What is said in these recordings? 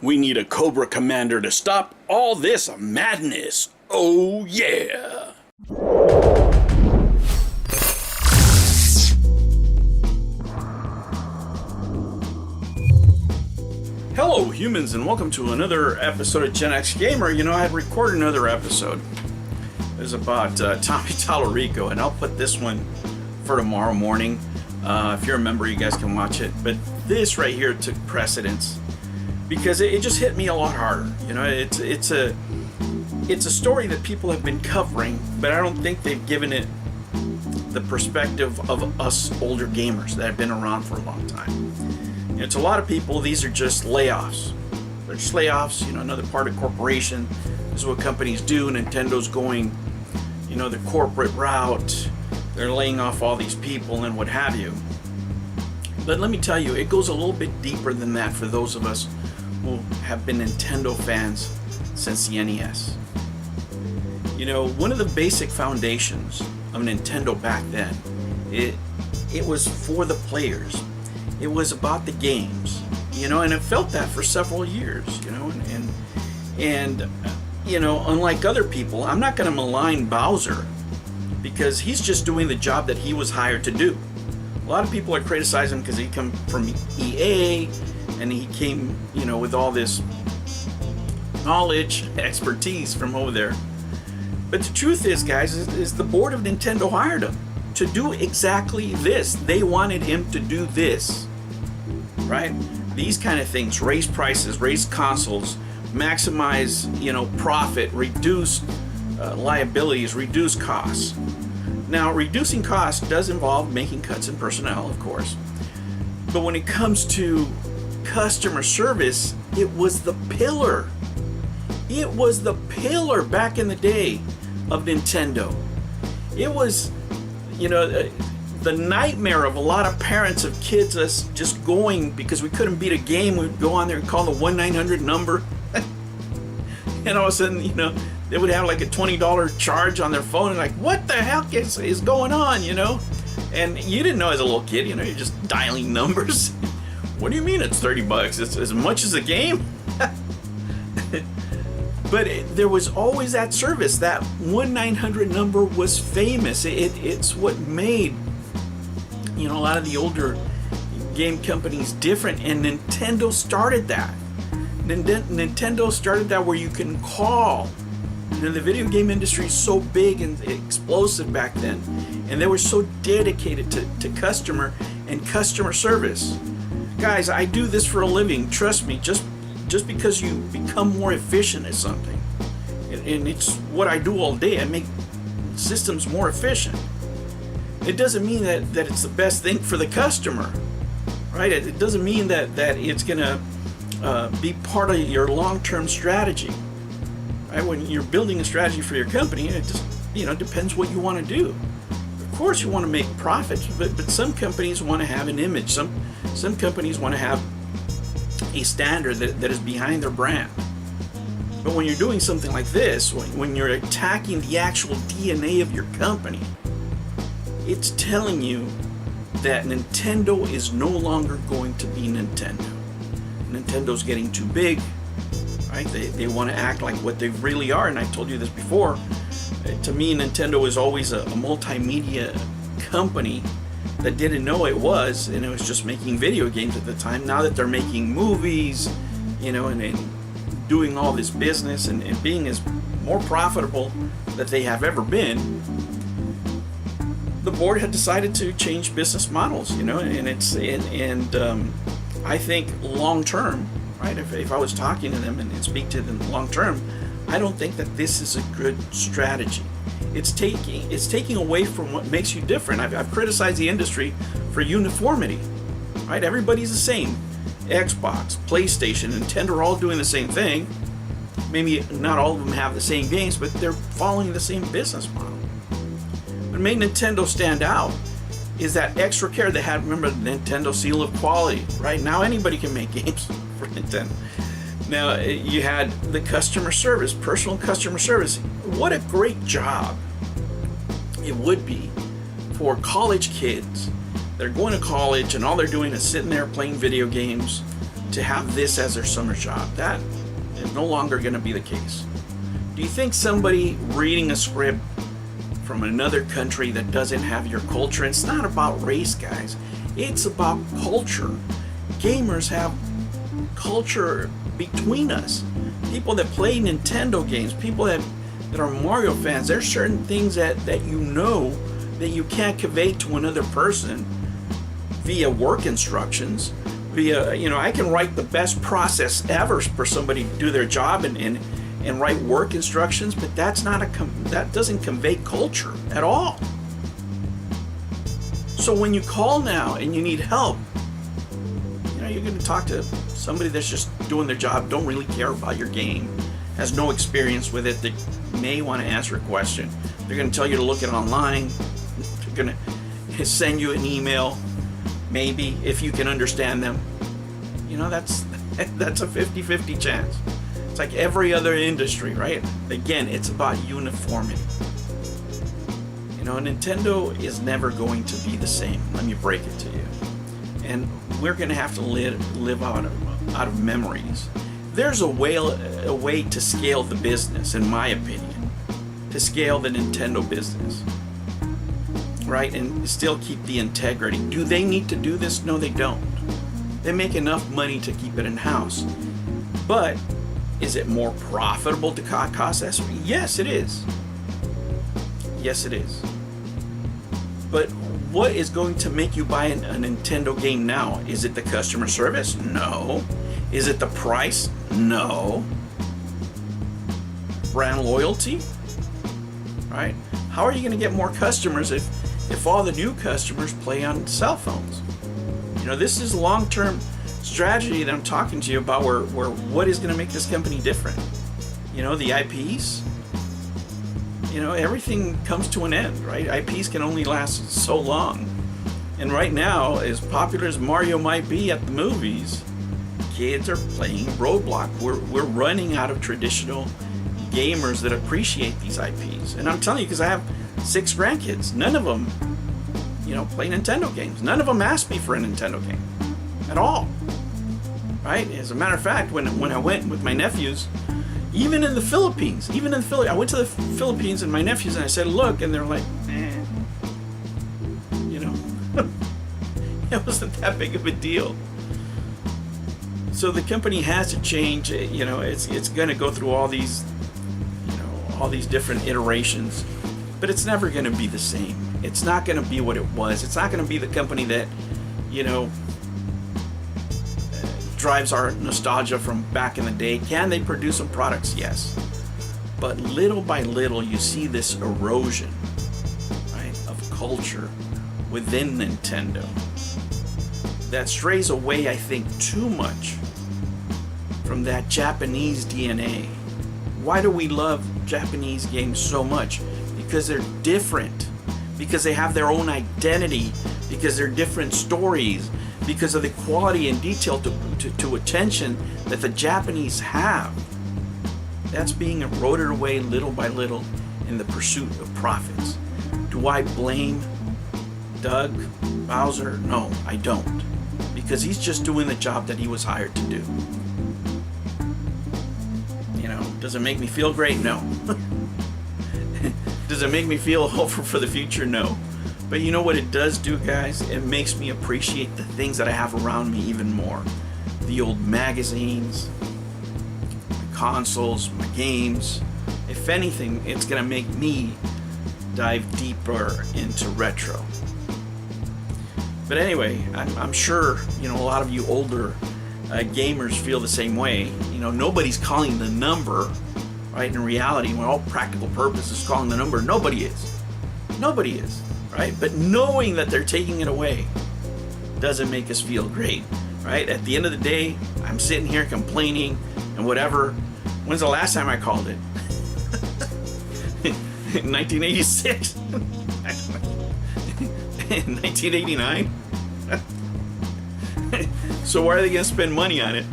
We need a Cobra Commander to stop all this madness. Oh yeah! Hello humans, and welcome to another episode of Gen X Gamer. You know, I had recorded another episode. It was about Tommy Tallarico, and I'll put this one for tomorrow morning. If you're a member, you guys can watch it. But this right here took precedence because it just hit me a lot harder. You know, it's a story that people have been covering, but I don't think they've given it the perspective of us older gamers that have been around for a long time. You know, to a lot of people, these are just layoffs. They're just layoffs. You know, another part of corporation. This is what companies do. Nintendo's going, you know, the corporate route. They're laying off all these people and what have you. But let me tell you, it goes a little bit deeper than that for those of us who have been Nintendo fans since the NES. You know, one of the basic foundations of Nintendo back then, it was for the players. It was about the games, you know, and it felt that for several years, you know, and you know, unlike other people, I'm not going to malign Bowser because he's just doing the job that he was hired to do. A lot of people are criticizing him because he come from EA and he came, you know, with all this knowledge, expertise from over there. But the truth is, guys, is the board of Nintendo hired him to do exactly this. They wanted him to do this, right? These kind of things: raise prices, raise consoles, maximize, you know, profit, reduce liabilities, reduce costs. Now, reducing costs does involve making cuts in personnel, of course. But when it comes to customer service, it was the pillar. It was the pillar back in the day of Nintendo. It was, you know, the nightmare of a lot of parents of kids us just going because we couldn't beat a game. We'd go on there and call the 1-900 number. And all of a sudden, you know, they would have like a $20 charge on their phone, and like, what the heck is going on, you know? And you didn't know as a little kid, you know, you're just dialing numbers. What do you mean it's $30? It's as much as a game? But there was always that service. That 1-900 number was famous. It's what made, you know, a lot of the older game companies different, and Nintendo started that. Nintendo started that where you can call. You know, the video game industry is so big and explosive back then, and they were so dedicated to customer and customer service. Guys, I do this for a living. Trust me, just because you become more efficient at something, and it's what I do all day. I make systems more efficient. It doesn't mean that it's the best thing for the customer, right? It doesn't mean that it's gonna be part of your long-term strategy. Right? When you're building a strategy for your company, it just, you know, depends what you want to do. Of course, you want to make profits, but some companies want to have an image. Some companies want to have a standard that is behind their brand. But when you're doing something like this, when you're attacking the actual DNA of your company, it's telling you that Nintendo is no longer going to be Nintendo. Nintendo's getting too big, right? They want to act like what they really are, and I told you this before. To me, Nintendo is always a multimedia company that didn't know it was, and it was just making video games at the time. Now that they're making movies, you know, and doing all this business and being as more profitable that they have ever been, the board had decided to change business models, you know, and I think long term, right? If I was talking to them and speak to them long term, I don't think that this is a good strategy. It's taking away from what makes you different. I've criticized the industry for uniformity, right? Everybody's the same. Xbox, PlayStation, Nintendo are all doing the same thing. Maybe not all of them have the same games, but they're following the same business model. What made Nintendo stand out is that extra care they had. Remember the Nintendo seal of quality, right? Now anybody can make games for Nintendo. Now you had the customer service, personal customer service. What a great job it would be for college kids. They're going to college and all they're doing is sitting there playing video games, to have this as their summer job. That is no longer going to be the case. Do you think somebody reading a script from another country that doesn't have your culture? It's not about race, guys. It's about culture. Gamers have culture between us. People that play Nintendo games, people that are Mario fans, there's certain things that you know that you can't convey to another person via work instructions, via, I can write the best process ever for somebody to do their job and write work instructions, but that doesn't convey culture at all. So when you call now and you need help, you're going to talk to somebody that's just doing their job, don't really care about your game, has no experience with it, that may want to answer a question. They're going to tell you to look it online. They're going to send you an email, maybe, if you can understand them. That's a 50-50 chance. It's like every other industry, right? Again, it's about uniformity. Nintendo is never going to be the same. Let me break it to you. And we're going to have to live out of memories. There's a way to scale the business, in my opinion, to scale the Nintendo business, right? And still keep the integrity. Do they need to do this? No, they don't. They make enough money to keep it in-house. But is it more profitable to cost estimate? Yes, it is. Yes, it is. But what is going to make you buy a Nintendo game now? Is it the customer service? No. Is it the price? No. Brand loyalty? Right? How are you going to get more customers if all the new customers play on cell phones? This is long-term strategy that I'm talking to you about, where what is going to make this company different. The IPs, everything comes to an end, right? IPs can only last so long. And right now, as popular as Mario might be at the movies, kids are playing Roadblock. We're running out of traditional gamers that appreciate these IPs. And I'm telling you, because I have 6 grandkids, none of them, play Nintendo games. None of them asked me for a Nintendo game at all. Right? As a matter of fact, when I went with my nephews, even in the Philippines, I went to the Philippines and my nephews and I said, look, and they're like, it wasn't that big of a deal. So the company has to change. It's going to go through all these different iterations, but it's never going to be the same. It's not going to be what it was. It's not going to be the company that, drives our nostalgia from back in the day. Can they produce some products? Yes. But little by little, you see this erosion, right, of culture within Nintendo that strays away, I think, too much from that Japanese DNA. Why do we love Japanese games so much? Because they're different, because they have their own identity, because they're different stories, because of the quality and detail to attention that the Japanese have. That's being eroded away little by little in the pursuit of profits. Do I blame Doug Bowser? No, I don't. Because he's just doing the job that he was hired to do. Does it make me feel great? No. Does it make me feel hopeful for the future? No. But you know what it does do, guys? It makes me appreciate the things that I have around me even more. The old magazines, my consoles, my games. If anything, it's going to make me dive deeper into retro. But anyway, I'm sure, a lot of you older gamers feel the same way. Nobody's calling the number, right? In reality, when all practical purposes calling the number, nobody is. Nobody is. Right? But knowing that they're taking it away doesn't make us feel great, right? At the end of the day, I'm sitting here complaining and whatever. When's the last time I called it? 1986? 1989? So why are they going to spend money on it?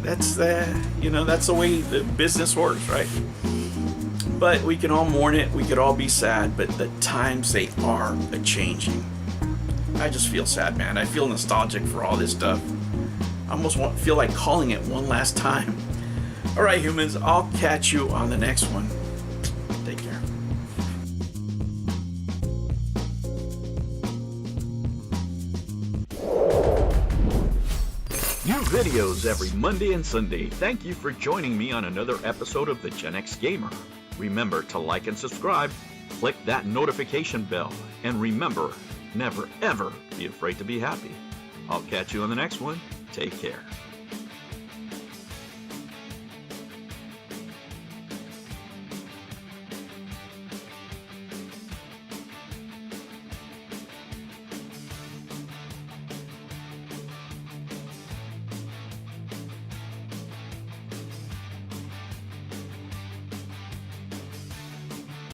That's the way the business works, right? But we can all mourn it, we could all be sad, but the times, they are a-changing. I just feel sad, man. I feel nostalgic for all this stuff. I almost feel like calling it one last time. All right, humans, I'll catch you on the next one. Take care. New videos every Monday and Sunday. Thank you for joining me on another episode of the Gen X Gamer. Remember to like and subscribe, click that notification bell, and remember, never ever be afraid to be happy. I'll catch you on the next one. Take care.